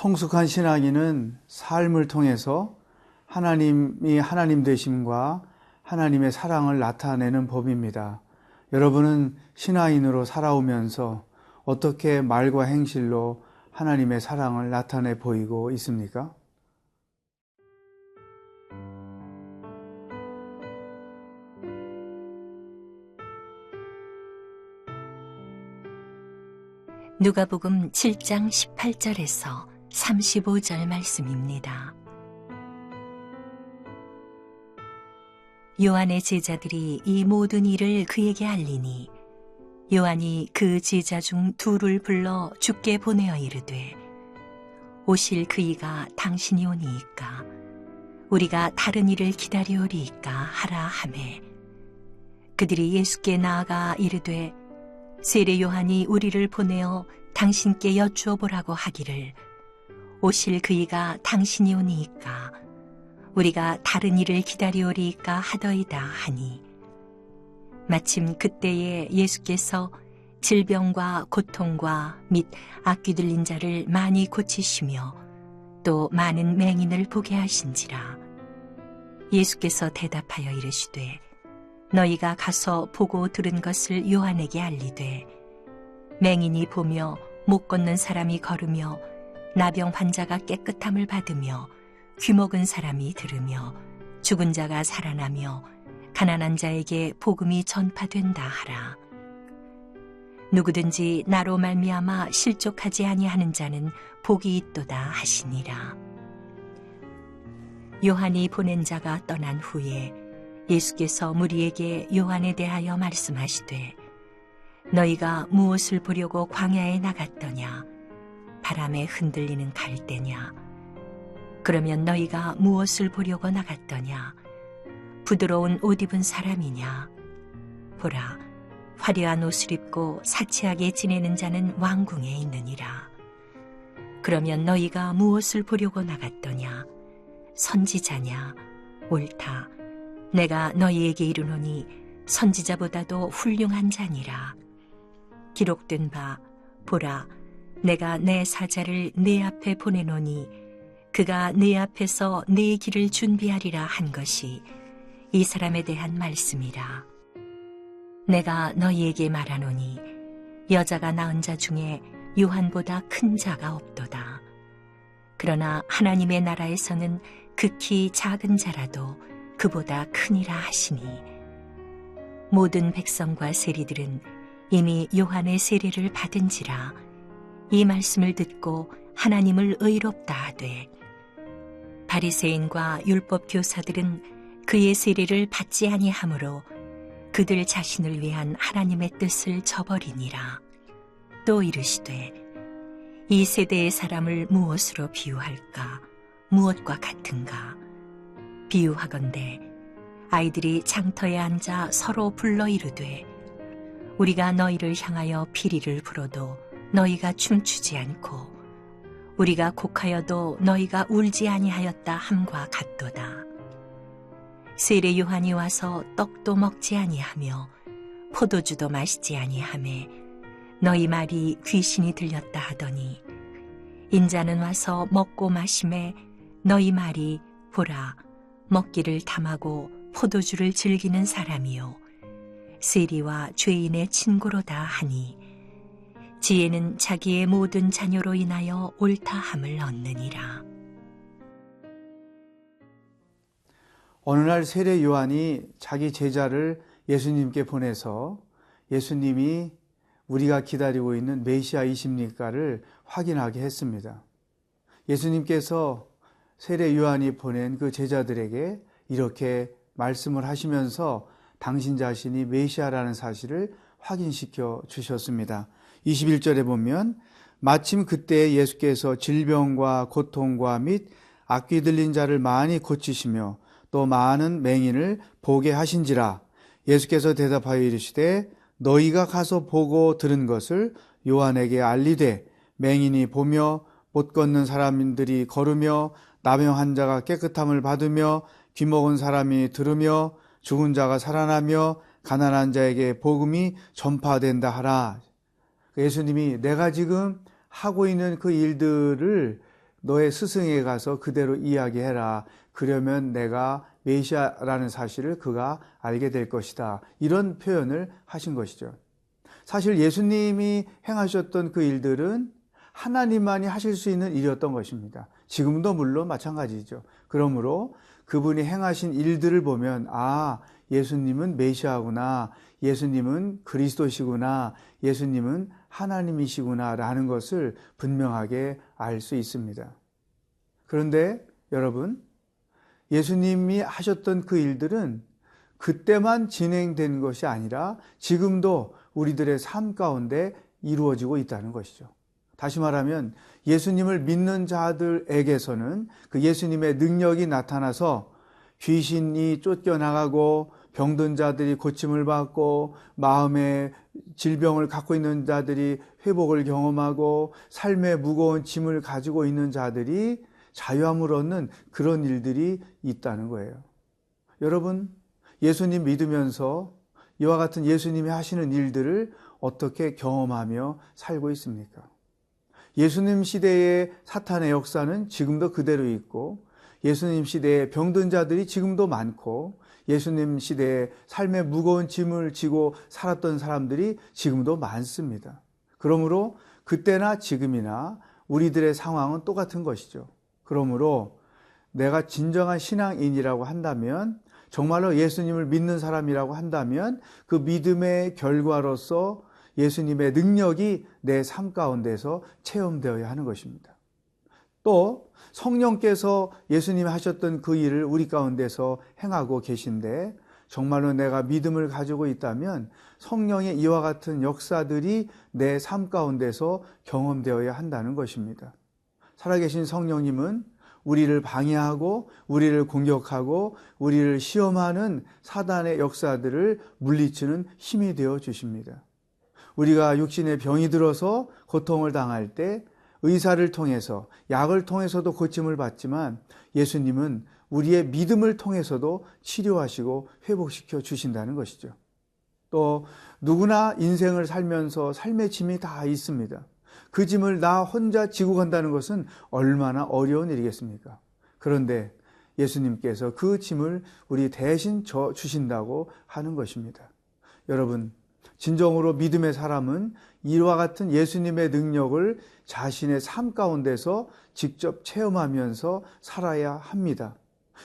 성숙한 신앙인은 삶을 통해서 하나님이 하나님 되심과 하나님의 사랑을 나타내는 법입니다. 여러분은 신앙인으로 살아오면서 어떻게 말과 행실로 하나님의 사랑을 나타내 보이고 있습니까? 누가복음 7장 18절에서 35절 말씀입니다. 요한의 제자들이 이 모든 일을 그에게 알리니 요한이 그 제자 중 둘을 불러 주께 보내어 이르되 오실 그이가 당신이 오니이까 우리가 다른 일을 기다리오리이까 하라 하매 그들이 예수께 나아가 이르되 세례 요한이 우리를 보내어 당신께 여쭈어 보라고 하기를 오실 그이가 당신이 오니이까 우리가 다른 일을 기다리오리이까 하더이다 하니 마침 그때에 예수께서 질병과 고통과 및 악귀 들린 자를 많이 고치시며 또 많은 맹인을 보게 하신지라. 예수께서 대답하여 이르시되 너희가 가서 보고 들은 것을 요한에게 알리되 맹인이 보며 못 걷는 사람이 걸으며 나병 환자가 깨끗함을 받으며 귀먹은 사람이 들으며 죽은 자가 살아나며 가난한 자에게 복음이 전파된다 하라. 누구든지 나로 말미암아 실족하지 아니하는 자는 복이 있도다 하시니라. 요한이 보낸 자가 떠난 후에 예수께서 무리에게 요한에 대하여 말씀하시되 너희가 무엇을 보려고 광야에 나갔더냐? 바람에 흔들리는 갈대냐? 그러면 너희가 무엇을 보려고 나갔더냐? 부드러운 옷 입은 사람이냐? 보라, 화려한 옷을 입고 사치하게 지내는 자는 왕궁에 있느니라. 그러면 너희가 무엇을 보려고 나갔더냐? 선지자냐? 옳다. 내가 너희에게 이르노니 선지자보다도 훌륭한 자니라. 기록된 바 보라, 내가 내 사자를 네 앞에 보내노니 그가 네 앞에서 네 길을 준비하리라 한 것이 이 사람에 대한 말씀이라. 내가 너희에게 말하노니 여자가 낳은 자 중에 요한보다 큰 자가 없도다. 그러나 하나님의 나라에서는 극히 작은 자라도 그보다 크니라 하시니 모든 백성과 세리들은 이미 요한의 세례를 받은지라 이 말씀을 듣고 하나님을 의롭다 하되 바리새인과 율법 교사들은 그의 세례를 받지 아니하므로 그들 자신을 위한 하나님의 뜻을 저버리니라. 또 이르시되 이 세대의 사람을 무엇으로 비유할까? 무엇과 같은가? 비유하건대 아이들이 장터에 앉아 서로 불러 이르되 우리가 너희를 향하여 피리를 불어도 너희가 춤추지 않고 우리가 곡하여도 너희가 울지 아니하였다 함과 같도다. 세례 요한이 와서 떡도 먹지 아니하며 포도주도 마시지 아니하매 너희 말이 귀신이 들렸다 하더니 인자는 와서 먹고 마시매 너희 말이 보라 먹기를 탐하고 포도주를 즐기는 사람이요 세리와 죄인의 친구로다 하니 지혜는 자기의 모든 자녀로 인하여 옳다함을 얻느니라. 어느 날 세례 요한이 자기 제자를 예수님께 보내서 예수님이 우리가 기다리고 있는 메시아이십니까를 확인하게 했습니다. 예수님께서 세례 요한이 보낸 그 제자들에게 이렇게 말씀을 하시면서 당신 자신이 메시아라는 사실을 확인시켜 주셨습니다. 21절에 보면 마침 그때 예수께서 질병과 고통과 및 악귀 들린 자를 많이 고치시며 또 많은 맹인을 보게 하신지라. 예수께서 대답하여 이르시되 너희가 가서 보고 들은 것을 요한에게 알리되 맹인이 보며 못 걷는 사람들이 걸으며 나병 환자가 깨끗함을 받으며 귀먹은 사람이 들으며 죽은 자가 살아나며 가난한 자에게 복음이 전파된다 하라. 예수님이 내가 지금 하고 있는 그 일들을 너의 스승에게 가서 그대로 이야기해라. 그러면 내가 메시아라는 사실을 그가 알게 될 것이다. 이런 표현을 하신 것이죠. 사실 예수님이 행하셨던 그 일들은 하나님만이 하실 수 있는 일이었던 것입니다. 지금도 물론 마찬가지죠. 그러므로 그분이 행하신 일들을 보면 예수님은 메시아구나, 예수님은 그리스도시구나, 예수님은 하나님이시구나 라는 것을 분명하게 알 수 있습니다. 그런데 여러분, 예수님이 하셨던 그 일들은 그때만 진행된 것이 아니라 지금도 우리들의 삶 가운데 이루어지고 있다는 것이죠. 다시 말하면 예수님을 믿는 자들에게서는 그 예수님의 능력이 나타나서 귀신이 쫓겨나가고 병든 자들이 고침을 받고 마음의 질병을 갖고 있는 자들이 회복을 경험하고 삶의 무거운 짐을 가지고 있는 자들이 자유함을 얻는 그런 일들이 있다는 거예요. 여러분, 예수님 믿으면서 이와 같은 예수님이 하시는 일들을 어떻게 경험하며 살고 있습니까? 예수님 시대의 사탄의 역사는 지금도 그대로 있고, 예수님 시대에 병든 자들이 지금도 많고, 예수님 시대에 삶의 무거운 짐을 지고 살았던 사람들이 지금도 많습니다. 그러므로 그때나 지금이나 우리들의 상황은 똑같은 것이죠. 그러므로 내가 진정한 신앙인이라고 한다면, 정말로 예수님을 믿는 사람이라고 한다면 그 믿음의 결과로서 예수님의 능력이 내 삶 가운데서 체험되어야 하는 것입니다. 또 성령께서 예수님이 하셨던 그 일을 우리 가운데서 행하고 계신데, 정말로 내가 믿음을 가지고 있다면 성령의 이와 같은 역사들이 내 삶 가운데서 경험되어야 한다는 것입니다. 살아계신 성령님은 우리를 방해하고 우리를 공격하고 우리를 시험하는 사단의 역사들을 물리치는 힘이 되어 주십니다. 우리가 육신의 병이 들어서 고통을 당할 때 의사를 통해서, 약을 통해서도 고침을 받지만 예수님은 우리의 믿음을 통해서도 치료하시고 회복시켜 주신다는 것이죠. 또 누구나 인생을 살면서 삶의 짐이 다 있습니다. 그 짐을 나 혼자 지고 간다는 것은 얼마나 어려운 일이겠습니까? 그런데 예수님께서 그 짐을 우리 대신 져 주신다고 하는 것입니다. 여러분, 진정으로 믿음의 사람은 이와 같은 예수님의 능력을 자신의 삶 가운데서 직접 체험하면서 살아야 합니다.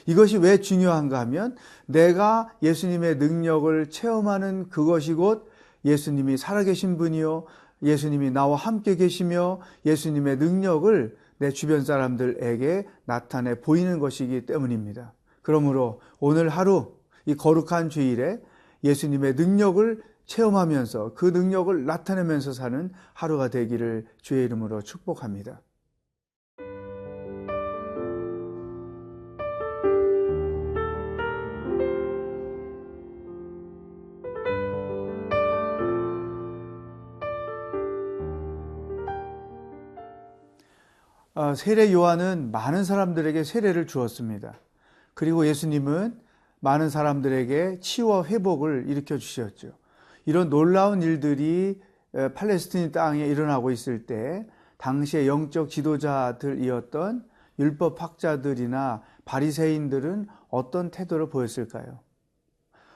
이것이 왜 중요한가 하면, 내가 예수님의 능력을 체험하는 그것이 곧 예수님이 살아계신 분이요, 예수님이 나와 함께 계시며 예수님의 능력을 내 주변 사람들에게 나타내 보이는 것이기 때문입니다. 그러므로 오늘 하루 이 거룩한 주일에 예수님의 능력을 체험하면서 그 능력을 나타내면서 사는 하루가 되기를 주의 이름으로 축복합니다. 세례 요한은 많은 사람들에게 세례를 주었습니다. 그리고 예수님은 많은 사람들에게 치유와 회복을 일으켜 주셨죠. 이런 놀라운 일들이 팔레스틴 땅에 일어나고 있을 때 당시의 영적 지도자들이었던 율법학자들이나 바리새인들은 어떤 태도를 보였을까요?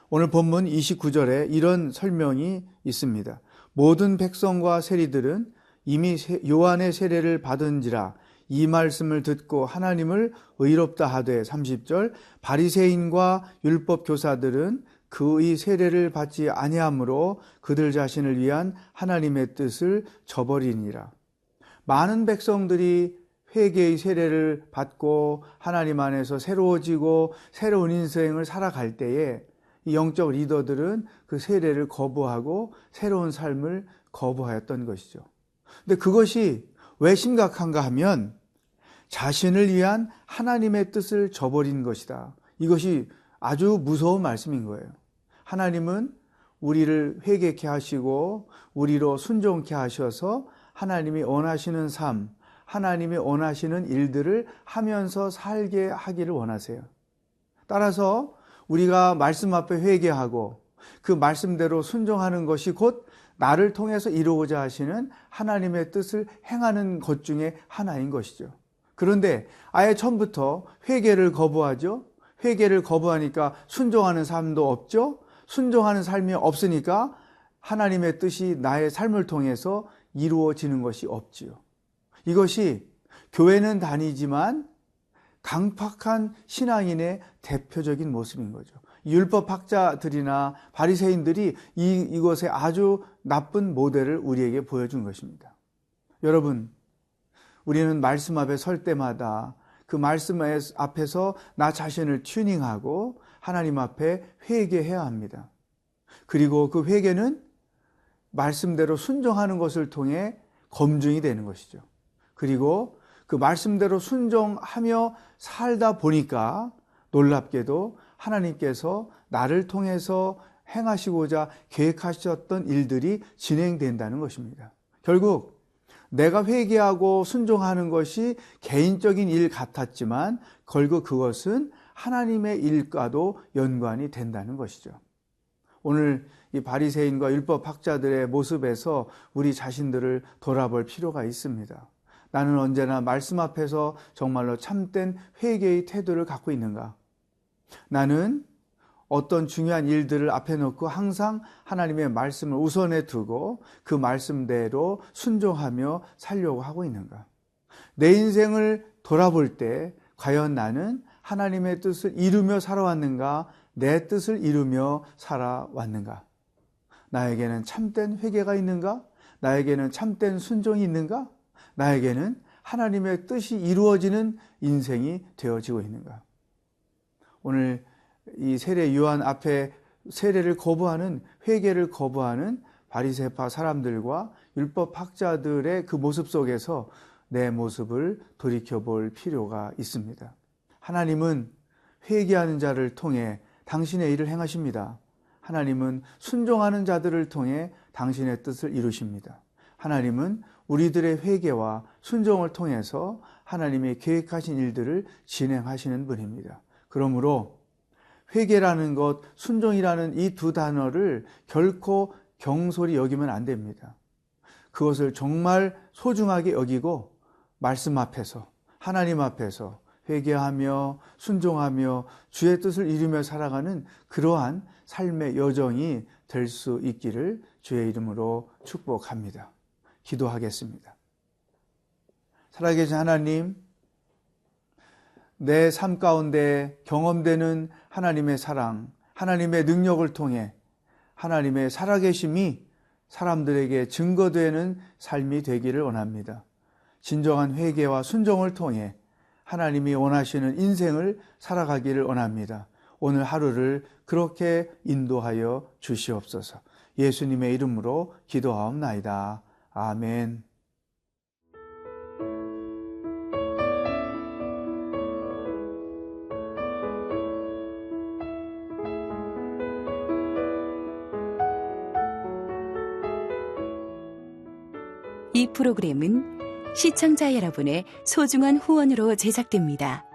오늘 본문 29절에 이런 설명이 있습니다. 모든 백성과 세리들은 이미 요한의 세례를 받은지라 이 말씀을 듣고 하나님을 의롭다 하되, 30절, 바리새인과 율법 교사들은 그의 세례를 받지 아니하므로 그들 자신을 위한 하나님의 뜻을 저버리니라. 많은 백성들이 회개의 세례를 받고 하나님 안에서 새로워지고 새로운 인생을 살아갈 때에 이 영적 리더들은 그 세례를 거부하고 새로운 삶을 거부하였던 것이죠. 근데 그것이 왜 심각한가 하면 자신을 위한 하나님의 뜻을 저버린 것이다. 이것이 아주 무서운 말씀인 거예요. 하나님은 우리를 회개케 하시고 우리로 순종케 하셔서 하나님이 원하시는 삶, 하나님이 원하시는 일들을 하면서 살게 하기를 원하세요. 따라서 우리가 말씀 앞에 회개하고 그 말씀대로 순종하는 것이 곧 나를 통해서 이루고자 하시는 하나님의 뜻을 행하는 것 중에 하나인 것이죠. 그런데 아예 처음부터 회개를 거부하죠. 회개를 거부하니까 순종하는 삶도 없죠. 순종하는 삶이 없으니까 하나님의 뜻이 나의 삶을 통해서 이루어지는 것이 없지요. 이것이 교회는 다니지만 강팍한 신앙인의 대표적인 모습인 거죠. 율법학자들이나 바리새인들이 이것의 아주 나쁜 모델을 우리에게 보여준 것입니다. 여러분, 우리는 말씀 앞에 설 때마다 그 말씀 앞에서 나 자신을 튜닝하고 하나님 앞에 회개해야 합니다. 그리고 그 회개는 말씀대로 순종하는 것을 통해 검증이 되는 것이죠. 그리고 그 말씀대로 순종하며 살다 보니까 놀랍게도 하나님께서 나를 통해서 행하시고자 계획하셨던 일들이 진행된다는 것입니다. 결국 내가 회개하고 순종하는 것이 개인적인 일 같았지만 결국 그것은 하나님의 일과도 연관이 된다는 것이죠. 오늘 이 바리새인과 율법학자들의 모습에서 우리 자신들을 돌아볼 필요가 있습니다. 나는 언제나 말씀 앞에서 정말로 참된 회개의 태도를 갖고 있는가? 나는 어떤 중요한 일들을 앞에 놓고 항상 하나님의 말씀을 우선에 두고 그 말씀대로 순종하며 살려고 하고 있는가? 내 인생을 돌아볼 때 과연 나는 하나님의 뜻을 이루며 살아왔는가? 내 뜻을 이루며 살아왔는가? 나에게는 참된 회개가 있는가? 나에게는 참된 순종이 있는가? 나에게는 하나님의 뜻이 이루어지는 인생이 되어지고 있는가? 오늘 이 세례 요한 앞에 세례를 거부하는, 회개를 거부하는 바리새파 사람들과 율법학자들의 그 모습 속에서 내 모습을 돌이켜볼 필요가 있습니다. 하나님은 회개하는 자를 통해 당신의 일을 행하십니다. 하나님은 순종하는 자들을 통해 당신의 뜻을 이루십니다. 하나님은 우리들의 회개와 순종을 통해서 하나님이 계획하신 일들을 진행하시는 분입니다. 그러므로 회개라는 것, 순종이라는 이 두 단어를 결코 경솔히 여기면 안 됩니다. 그것을 정말 소중하게 여기고 말씀 앞에서, 하나님 앞에서 회개하며 순종하며 주의 뜻을 이루며 살아가는 그러한 삶의 여정이 될 수 있기를 주의 이름으로 축복합니다. 기도하겠습니다. 살아계신 하나님, 내 삶 가운데 경험되는 하나님의 사랑, 하나님의 능력을 통해 하나님의 살아계심이 사람들에게 증거되는 삶이 되기를 원합니다. 진정한 회개와 순종을 통해 하나님이 원하시는 인생을 살아가기를 원합니다. 오늘 하루를 그렇게 인도하여 주시옵소서. 예수님의 이름으로 기도하옵나이다. 아멘. 이 프로그램은 시청자 여러분의 소중한 후원으로 제작됩니다.